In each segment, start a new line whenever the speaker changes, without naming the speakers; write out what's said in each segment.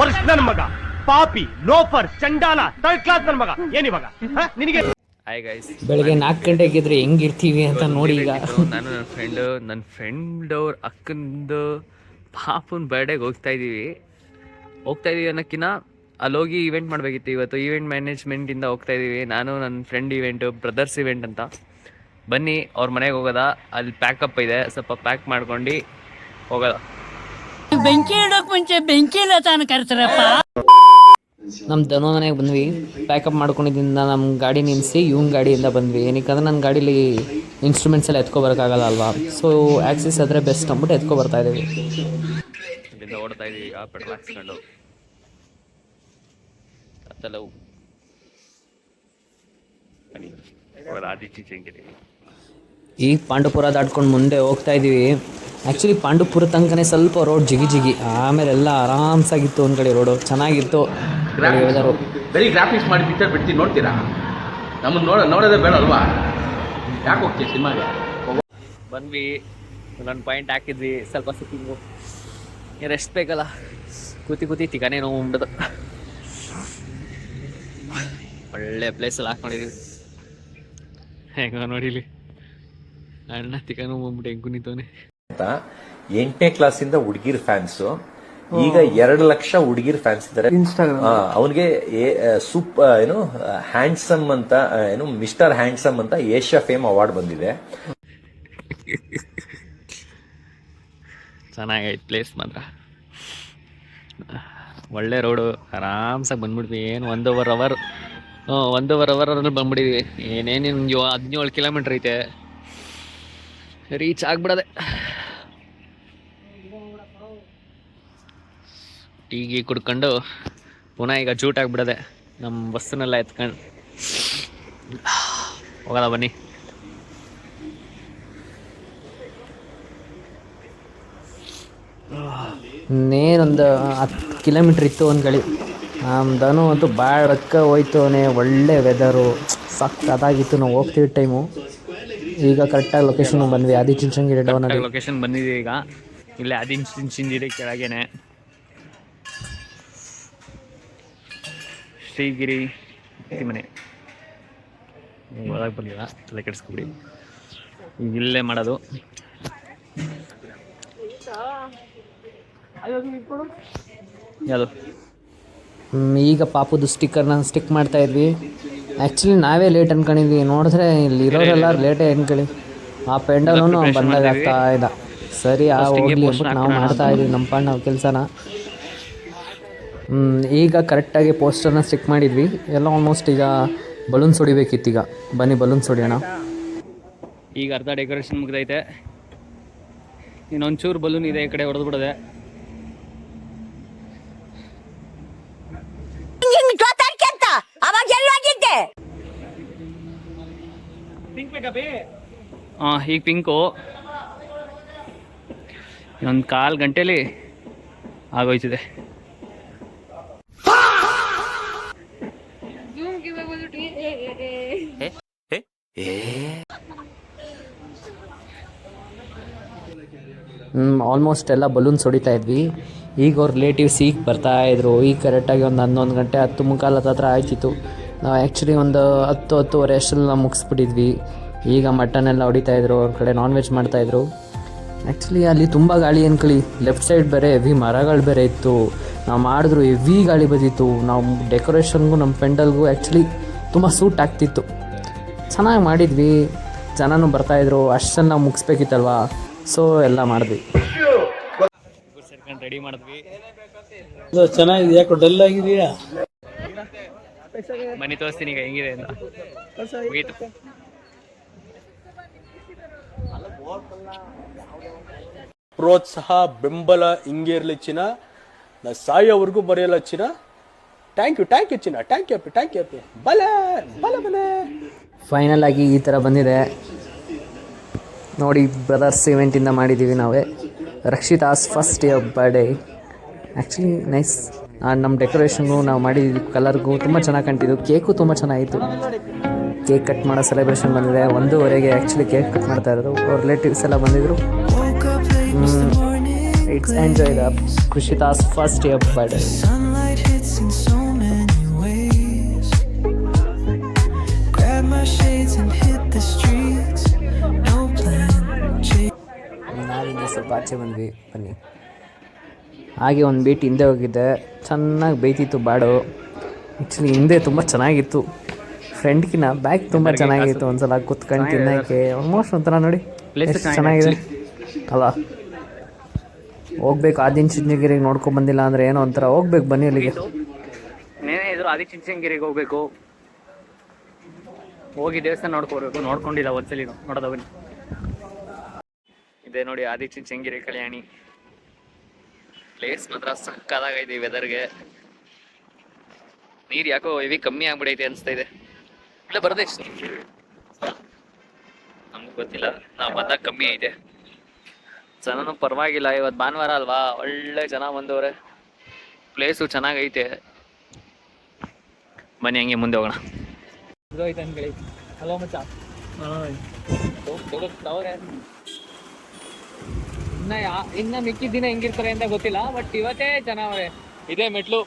ವರ್ಷ ನನ್ನ ಮಗ ಪಾಪಿ ಲೋಫರ್ ಚಂಡಾಲ ಥರ್ಡ್ ಕ್ಲಾಸ್ ನನ್ನ ಮಗ ಏನಿವಾಗ ನಿನಗೆ
ಬೆಳಗ್ಗೆ 4 ಗಂಟೆಗೆ ಇದ್ರೆ ಹೆಂಗಿರ್ತೀವಿ ಅಂತ ನೋಡಿ. ಈಗ
ನಾನು ನನ್ನ ಫ್ರೆಂಡ್ ಅವ್ರ ಅಕ್ಕಂದು ಪಾಪುನ ಬರ್ಡೇಗೆ ಹೋಗ್ತಾ ಇದೀವಿ ಅನ್ನೋಕ್ಕಿಂತ ಅಲ್ಲೋಗಿ ಇವೆಂಟ್ ಮಾಡಬೇಕಿತ್ತು. ಇವತ್ತು ಈವೆಂಟ್ ಮ್ಯಾನೇಜ್ಮೆಂಟಿಂದ ಹೋಗ್ತಾ ಇದ್ದೀವಿ. ನಾನು ನನ್ನ ಫ್ರೆಂಡ್ ಇವೆಂಟು ಬ್ರದರ್ಸ್ ಇವೆಂಟ್ ಅಂತ. ಬನ್ನಿ ಅವ್ರ ಮನೆಗೆ ಹೋಗೋದ. ಅಲ್ಲಿ ಪ್ಯಾಕಪ್ ಇದೆ, ಸ್ವಲ್ಪ ಪ್ಯಾಕ್ ಮಾಡ್ಕೊಂಡು ಹೋಗೋದ.
ಬೆಂಕಿ ಇಡೋಕ್ ಮುಂಚೆ ಬೆಂಕಿ ಇಲ್ಲ ತಾನು ಕರ್ತಾರಪ್ಪ.
ನಮ್ಮ ಧನು ಮನೆಗೆ ಬಂದ್ವಿ. ಪ್ಯಾಕಪ್ ಮಾಡ್ಕೊಂಡಿದ್ದರಿಂದ ನಮ್ಮ ಗಾಡಿ ನಿಲ್ಲಿಸಿ ಇವನ್ ಗಾಡಿಯಿಂದ ಬಂದ್ವಿ. ಏನಕ್ಕಂದ್ರೆ ನನ್ನ ಗಾಡೀಲಿ ಇನ್ಸ್ಟ್ರೂಮೆಂಟ್ಸ್ ಎಲ್ಲ ಎತ್ಕೊಬರೋಕ್ಕಾಗಲ್ಲ ಅಲ್ವಾ. ಸೊ ಆ್ಯಕ್ಸಿಸ್ ಆದರೆ ಬೆಸ್ಟ್ ಅಂದ್ಬಿಟ್ಟು ಎತ್ಕೊಬರ್ತಾ ಇದ್ದೀವಿ.
ಇಲ್ಲಿಂದ ಓಡ್ತಾ ಇದೀವಿ ಈಗ ಪೆಟ್ರೋಲ್ ಹಾಕ್ಸ್ಕೊಂಡು.
ಈ ಪಾಂಡುಪುರ ದಾಟ್ಕೊಂಡು ಮುಂದೆ ಹೋಗ್ತಾ ಇದ್ದೀವಿ. ಆ್ಯಕ್ಚುಲಿ ಪಾಂಡುಪುರ ತನಕನೇ ಸ್ವಲ್ಪ ರೋಡ್ ಜಿಗಿ ಆಮೇಲೆಲ್ಲ ಆರಾಮ್ಸಾಗಿತ್ತು. ಒಂದು ಕಡೆ ರೋಡು ಚೆನ್ನಾಗಿತ್ತು.
ಬರೀ ಗ್ರಾಫಿಕ್ಸ್ ಮಾಡಿ ಪಿಕ್ಚರ್ ಬಿಡ್ತೀನಿ, ನೋಡ್ತೀರಾ? ನಮ್ಮನ್ನು ನೋಡೋದೇ ಬೇಡ ಅಲ್ವಾ? ಯಾಕೆ ಹೋಗ್ತೀವಿ ಸಿನಿಮಾಗೆ?
ಬಂದ್ವಿ, ಒಂದು ಪಾಯಿಂಟ್ ಹಾಕಿದ್ವಿ. ಸ್ವಲ್ಪ ಸಿಕ್ಕಿಂಗು ರೆಸ್ಟ್ ಬೇಕಲ್ಲ, ಕೂತಿ ತಿಗಾನೇ ನೋವು ಉಂಡದು. ಒಳ್ಳೆ ಪ್ಲೇಸಲ್ಲಿ ಹಾಕೊಂಡಿದೀವಿ. ಹೆಂಗ ನೋಡಿಲಿ ಅಣ್ಣ ತಿಕ್ಕ ನೋವು ಬಂದ್ಬಿಟ್ಟು ಹೆಂಗ್ ಕುಣಿತವನೆ
ಅಂತ. 8ನೇ ಕ್ಲಾಸಿಂದ ಹುಡುಗಿರ್ ಫ್ಯಾನ್ಸು, ಈಗ 2 ಲಕ್ಷ ಹುಡುಗಿರ್ ಫ್ಯಾನ್ಸ್ ಇದ್ದಾರೆ. ಅವನಿಗೆ ಹ್ಯಾಂಡ್ಸಮ್ ಅಂತ ಮಿಸ್ಟರ್ ಹ್ಯಾಂಡ್ಸಮ್ ಅಂತ ಏಷ್ಯಾ ಫೇಮ್ ಅವಾರ್ಡ್ ಬಂದಿದೆ.
ಚೆನ್ನಾಗೈತೆ ಪ್ಲೇಸ್ ಮಾತ್ರ. ಒಳ್ಳೆ ರೋಡು, ಆರಾಮ್ಸಾಗಿ ಬಂದ್ಬಿಡ್ತೀವಿ. ಏನು 1.5 ಅವರಲ್ಲಿ ಬಂದ್ಬಿಟ್ಟಿದ್ವಿ. ಏನೇನು 17 ಕಿಲೋಮೀಟ್ರ್ ಐತೆ, ರೀಚ್ ಆಗ್ಬಿಡದೆ. ಟೀಗಿ ಕುಡ್ಕೊಂಡು ಪುನಃ ಈಗ ಜೂಟ್ ಆಗಿಬಿಡದೆ. ನಮ್ಮ ಬಸ್ಸನ್ನೆಲ್ಲ ಎತ್ಕೊಂಡು ಹೋಗಲ್ಲ ಬನ್ನಿ.
ಇನ್ನೇನೊಂದು 10 ಕಿಲೋಮೀಟ್ರ್ ಇತ್ತು ಒಂದು ಗಳಿ. ಧನು ಅಂತೂ ಭಾಳ ರೊಕ್ಕ ಹೋಯ್ತವನೇ. ಒಳ್ಳೆ ವೆದರು ಸಕ್ಕತ್ತಾಗಿತ್ತು. ನಾವು ಹೋಗ್ತೀವಿ ಟೈಮು. ಈಗ ಕರೆಕ್ಟಾಗಿ ಲೊಕೇಶನ್ ಬಂದ್ವಿ. ಆದಿಚುಂಚನಗಿರಿ ಡೌನಲ್ಲಿ
ಲೊಕೇಶನ್ ಬಂದಿದೆ. ಈಗ ಇಲ್ಲೇ ಆದಿಚುಂಚನಗಿರಿ ಕೆಳಗೇನೆ ಶ್ರೀಗಿರಿ ಮನೆ ಒಳಗೆ ಬಂದಿಲ್ಲ, ತಲೆ ಕೆಡಿಸ್ಕೊಬಿಡಿ. ಈಗ ಇಲ್ಲೇ ಮಾಡೋದು. ಯಾವುದು
ಈಗ ಪಾಪುದು ಸ್ಟಿಕ್ಕರ್ನ ಸ್ಟಿಕ್ ಮಾಡ್ತಾ ಇದ್ವಿ. ಆ್ಯಕ್ಚುಲಿ ನಾವೇ ಲೇಟ್ ಅನ್ಕೊಂಡಿದ್ವಿ, ನೋಡಿದ್ರೆ ಇಲ್ಲಿ ಇರೋರೆಲ್ಲ ಲೇಟೇ ಅನ್ಕೊಳ್ಳಿ. ಆ ಪೆಂಡಲೂ ಬಂದಾಗ ಆಗ್ತಾ ಇದ್ದ. ಸರಿ ಹೋಗ್ಲಿ ಅಂದ್ಬಿಟ್ಟು ನಾವು ಮಾಡ್ತಾ ಇದ್ವಿ ನಮ್ಮ ಪಾಡ್ ನಾವು ಕೆಲಸನ. ಈಗ ಕರೆಕ್ಟಾಗಿ ಪೋಸ್ಟರ್ನ ಸ್ಟಿಕ್ ಮಾಡಿದ್ವಿ ಎಲ್ಲ. ಆಲ್ಮೋಸ್ಟ್ ಈಗ ಬಲೂನ್ಸ್ ಹೊಡಿಬೇಕಿತ್ತು. ಈಗ ಬನ್ನಿ ಬಲೂನ್ಸ್ ಹೊಡಿಯೋಣ.
ಈಗ ಅರ್ಧ ಡೆಕೋರೇಷನ್ ಮುಗ್ದೈತೆ. ಇನ್ನೊಂಚೂರು ಬಲೂನ್ ಇದೆ, ಈ ಕಡೆ ಹೊಡೆದು ಬಿಡೋದೆ. ಈಗ ಪಿಂಕು ಇನ್ನೊಂದು 1/4 ಗಂಟೆಲಿ ಆಗೋಯ್ತಿದೆ.
ಆಲ್ಮೋಸ್ಟ್ ಎಲ್ಲ ಬಲೂನ್ಸ್ ಹೊಡಿತಾ ಇದ್ವಿ. ಈಗ ಅವ್ರ ರಿಲೇಟಿವ್ಸ್ ಈಗ ಬರ್ತಾಯಿದ್ರು. ಈಗ ಕರೆಕ್ಟಾಗಿ ಒಂದು 11 ಗಂಟೆ 10:45 ಹತ್ರ ಆಯ್ತಿತ್ತು. ನಾವು ಆ್ಯಕ್ಚುಲಿ ಒಂದು 10-10:30 ಅಷ್ಟೆಲ್ಲ ಮುಗಿಸ್ಬಿಟ್ಟಿದ್ವಿ. ಈಗ ಮಟನ್ ಎಲ್ಲ ಹೊಡಿತಾಯಿದ್ರು. ಅವ್ರ ಕಡೆ ನಾನ್ ವೆಜ್ ಮಾಡ್ತಾಯಿದ್ರು. ಆ್ಯಕ್ಚುಲಿ ಅಲ್ಲಿ ತುಂಬ ಗಾಳಿ ಅನ್ಕೊಳ್ಳಿ. ಲೆಫ್ಟ್ ಸೈಡ್ ಬೇರೆ ಹೆವಿ ಮರಗಳು ಬೇರೆ ಇತ್ತು. ನಾವು ಮಾಡಿದ್ರು ಹೆವಿ ಗಾಳಿ ಬಂದಿತ್ತು. ನಾವು ಡೆಕೋರೇಷನ್ಗೂ ನಮ್ಮ ಪೆಂಡಲ್ಗೂ ಆ್ಯಕ್ಚುಲಿ ತುಂಬ ಸೂಟ್ ಆಗ್ತಿತ್ತು. ಚೆನ್ನಾಗಿ ಮಾಡಿದ್ವಿ. ಜನನೂ ಬರ್ತಾಯಿದ್ರು. ಅಷ್ಟನ್ನು ನಾವು ಮುಗಿಸ್ಬೇಕಿತ್ತಲ್ವಾ. ಸೊ ಎಲ್ಲ ಮಾಡಿದ್ವಿ.
ರೆಡಿ ಮಾಡಿದ್ವಿ.
ಚೆನ್ನಾಗಿದೆ. ಯಾಕೋ ಡಲ್ ಆಗಿದೆಯಾ?
ಮನೆ ತೋರಿಸ್ತೀನಿ ಈಗ ಹೆಂಗಿದೆ ಅಂತ.
ಪ್ರೋತ್ಸಾಹ ಬೆಂಬಲ ಹಿಂಗೆ ಇರಲಿ ಚಿನ್ನ. ನಾ ಸಾಯೋವರೆಗೂ ಬರೆಯಲ್ಲ ಚಿನ್ನ. ಥ್ಯಾಂಕ್ ಯು ಚಿನ್ನ. ಥ್ಯಾಂಕ್ ಯು ಅಪ್ಪಿ. ಬಲೆ
ಫೈನಲ್ ಆಗಿ ಈ ಥರ ಬಂದಿದೆ ನೋಡಿ. ಬ್ರದರ್ಸ್ ಇವೆಂಟಿಂದ ಮಾಡಿದ್ದೀವಿ ನಾವೇ. Rakshita's first year birthday. Actually nice. ನಮ್ಮ ಡೆಕೋರೇಷನ್ಗೂ ನಾವು ಮಾಡಿದ್ದೀವಿ ಕಲರ್ಗೂ ತುಂಬ ಚೆನ್ನಾಗಿ ಕಾಣ್ತಿದ್ದು. ಕೇಕು ತುಂಬ ಚೆನ್ನಾಗಿತ್ತು. ಕೇಕ್ ಕಟ್ ಮಾಡೋ ಸೆಲೆಬ್ರೇಷನ್ ಬಂದಿದೆ. 1:15ಗೆ ಆ್ಯಕ್ಚುಲಿ ಕೇಕ್ ಕಟ್ ಮಾಡ್ತಾ ಇರೋದು. ಅವ್ರ ರಿಲೇಟಿವ್ಸ್ ಎಲ್ಲ ಬಂದಿದ್ದರು. Let's enjoy the Krishita's first day of birthday.
Sunlight hits in so many ways. Grab my shades and hit the streets. No plan.
ನಾವಿಂದ ಸ್ವಲ್ಪ ಆಚೆ ಬಂದ್ವಿ, ಬನ್ನಿ. ಹಾಗೆ ಒಂದು ಬೀಟ್ ಹಿಂದೆ ಹೋಗಿದ್ದೆ, ಚೆನ್ನಾಗಿ ಬೇಯ್ತಿತ್ತು ಬಾಡು. ಆ್ಯಕ್ಚುಲಿ ಹಿಂದೆ ತುಂಬ ಚೆನ್ನಾಗಿತ್ತು, ಫ್ರೆಂಡ್ಕಿನ್ನ ಬ್ಯಾಗ್ ತುಂಬ ಚೆನ್ನಾಗಿತ್ತು. ಒಂದ್ಸಲ ಕುತ್ಕೊಂಡು ತಿನ್ನೋಕ್ಕೆ ಆಲ್ಮೋಸ್ಟ್ ಒಂಥರ ನೋಡಿ ಎಷ್ಟು ಚೆನ್ನಾಗಿದೆ ಅಲ್ಲ. ಹೋಗ್ಬೇಕು ಆದಿಚುಂಚನಗಿರಿಗೆ ನೋಡ್ಕೊಂಡು ಬಂದಿಲ್ಲ ಅಂದರೆ ಏನೋ ಒಂಥರ ಹೋಗ್ಬೇಕು, ಬನ್ನಿ ಅಲ್ಲಿಗೆ.
ನೇನೇ ಇದ್ರು ಆದಿಚುಂಚನಗಿರಿಗೆ ಹೋಗ್ಬೇಕು, ಹೋಗಿ ದೇವಸ್ಥಾನ ನೋಡ್ಕೋಬೇಕು. ನೋಡ್ಕೊಂಡಿಲ್ಲ ಒಂದ್ಸಲಿ ನೋಡೋದ ಬನ್ನಿ. ಇದೆ ನೋಡಿ ಆದಿಚುಂಚನಗಿರಿ ಕಲ್ಯಾಣಿ ಪ್ಲೇಸ್ ಮಾತ್ರ ಸಕ್ಕದಾಗೈತೆ. ಈ ವೆದರ್ಗೆ ನೀರು ಯಾಕೋ ಹೆವಿ ಕಮ್ಮಿ ಆಗ್ಬಿಡೈತೆ ಅನಿಸ್ತಾ ಇದೆ. ಇಲ್ಲ ಬರೋದೇ ಇಷ್ಟು ನಮ್ಗೆ ಗೊತ್ತಿಲ್ಲ, ನಾವು ಬಂದಾಗ ಕಮ್ಮಿ ಐತೆ. ಜನನೂ ಪರವಾಗಿಲ್ಲ, ಇವತ್ತು ಭಾನುವಾರ ಅಲ್ವಾ, ಒಳ್ಳೆ ಜನ ಬಂದವ್ರೆ, ಪ್ಲೇಸು ಚೆನ್ನಾಗೈತೆ. ಬನ್ನಿ ಹಂಗೆ ಮುಂದೆ ಹೋಗೋಣ. ಹಲೋ ಮಚ್ಚ, ಇನ್ನ ಮಿಕ್ಕಿದ ದಿನ ಹೆಂಗಿರ್ತಾರೆ ಅಂತ ಗೊತ್ತಿಲ್ಲ, ಬಟ್ ಇವತ್ತೇ ಜನ ಅವರೇ. ಇದೇ ಮೆಟ್ಲು,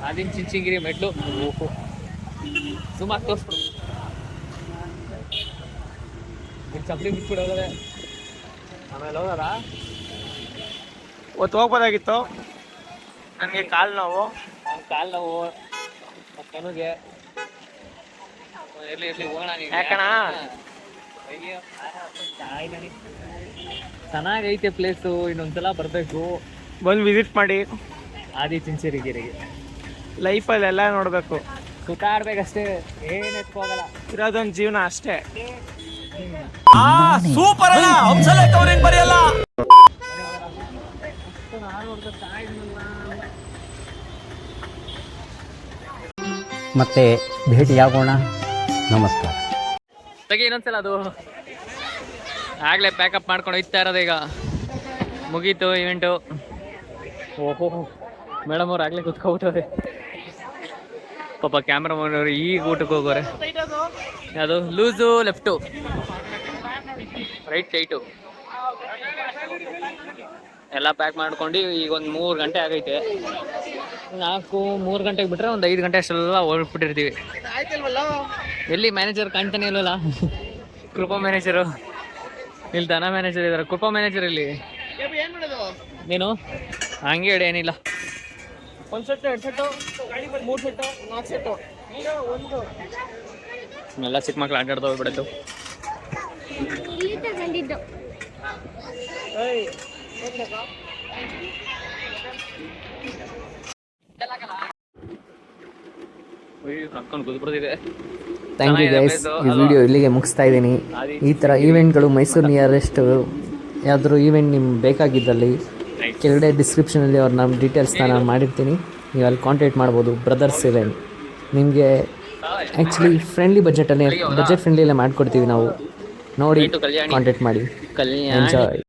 ಆದಿಚುಂಚನಗಿರಿ ಮೆಟ್ಲು. ಓಹೋ ಸುಮಾರು ತೋರಿಸ್ಬಿಡು, ಚಪ್ಪಲಿ ಬಿಟ್ಬಿಡು ಹೋಗೋದೆ. ಆಮೇಲೆ ಹೋಗೋದ
ಇವತ್ತು ಹೋಗ್ಬೋದಾಗಿತ್ತು, ನನಗೆ ಕಾಲು ನೋವು.
ಕನುಗೆ ಇರ್ಲಿ ಹೋಗೋಣ.
ಯಾಕಣ
ಚೆನ್ನಾಗೈತೆ ಪ್ಲೇಸು, ಇನ್ನೊಂದ್ಸಲ ಬರಬೇಕು.
ಬಂದು ವಿಸಿಟ್ ಮಾಡಿ.
ಆದಿಚುಂಚನಗಿರಿಗೆ
ಲೈಫಲ್ಲಿ ಎಲ್ಲ ನೋಡಬೇಕು,
ಸುತ್ತಾಡ್ಬೇಕಷ್ಟೇ, ಏನು ಎತ್ಕೋಗಲ್ಲ.
ಇರೋದೊಂದು ಜೀವನ ಅಷ್ಟೇ.
ಸೂಪರ್ ಅಲ್ಲ, ಹಂಸಲೇಖ ಅವ್ರು ಹೆಂಗ್ ಬರೆಯಲ್ಲ.
ಮತ್ತೆ ಭೇಟಿಯಾಗೋಣ. ನಮಸ್ಕಾರ.
ತೆಗಿ ಇನ್ನೊಂದ್ಸಲ. ಅದು ಆಗ್ಲೇ ಪ್ಯಾಕಪ್ ಮಾಡ್ಕೊಂಡು ಹೋಗ್ತಾ ಇರೋದು, ಈಗ ಮುಗೀತು ಇವೆಂಟು. ಓಹೋ ಮೇಡಮ್ ಅವ್ರು ಆಗ್ಲೇ ಕುತ್ಕೊಬಿಟ್ಟವ್ರೆ, ಪಾಪ ಕ್ಯಾಮ್ರಾಮನ್ ಅವರು ಈಗ ಊಟಕ್ಕೆ ಹೋಗೋರೆ. ಅದು ಲೂಸು ಲೆಫ್ಟು ರೈಟ್ ಸೈಟು ಎಲ್ಲ ಪ್ಯಾಕ್ ಮಾಡ್ಕೊಂಡು ಈಗ ಒಂದು 3 ಗಂಟೆ ಆಗೈತೆ. 3 ಗಂಟೆಗೆ ಬಿಟ್ರೆ ಒಂದು 5 ಗಂಟೆ ಅಷ್ಟೆಲ್ಲ ಹೊರಟ್ಬಿಟ್ಟಿರ್ತೀವಿ. ಎಲ್ಲಿ ಮ್ಯಾನೇಜರ್ ಕಾಣ್ತಾನೆ ಇಲ್ವಲ್ಲ, ಕೃಪಾ ಮ್ಯಾನೇಜರು ಇಲ್ಲಿ, ದನ ಮ್ಯಾನೇಜರ್ ಇದ್ದಾರೆ. ಕೃಪಾ ಮ್ಯಾನೇಜರ್ ಇಲ್ಲಿ ನೀನು ಹಂಗೆ ಹೇಳಿ, ಏನಿಲ್ಲ.
1 ಸೆಟ್ 2 ಸೆಟ್ಟು 3 ಸೆಟ್ಟು 4 ಸೆಟ್ಟು
ಎಲ್ಲ ಚಿಕ್ಕ ಮಕ್ಳು ಆಟಾಡ್ತಾ ಹೋಗ್ಬಿಡತ್ತು.
ಥ್ಯಾಂಕ್ ಯು ಗೈಸ್, ಈ ವಿಡಿಯೋ ಇಲ್ಲಿಗೆ ಮುಗಿಸ್ತಾ ಇದ್ದೀನಿ. ಈ ಥರ ಈವೆಂಟ್ಗಳು ಮೈಸೂರು ನಿಯರೆಸ್ಟ್ ಯಾವ್ದಾದ್ರು ಈವೆಂಟ್ ನಿಮ್ಗೆ ಬೇಕಾಗಿದ್ದಲ್ಲಿ ಕೆಳಗಡೆ ಡಿಸ್ಕ್ರಿಪ್ಷನಲ್ಲಿ ಅವ್ರು ನಮ್ಮ ಡೀಟೇಲ್ಸ್ನ ನಾನು ಮಾಡಿರ್ತೀನಿ, ನೀವು ಅಲ್ಲಿ ಕಾಂಟ್ಯಾಕ್ಟ್ ಮಾಡ್ಬೋದು. ಬ್ರದರ್ಸ್ ಇವೆಂಟ್ ನಿಮಗೆ ಆ್ಯಕ್ಚುಲಿ ಫ್ರೆಂಡ್ಲಿ ಬಜೆಟ್ ಫ್ರೆಂಡ್ಲಿಯಲ್ಲೇ ಮಾಡಿಕೊಡ್ತೀವಿ ನಾವು. ನೋಡಿ ಕಾಂಟ್ಯಾಕ್ಟ್ ಮಾಡಿ, ಎಂಜಾಯ್.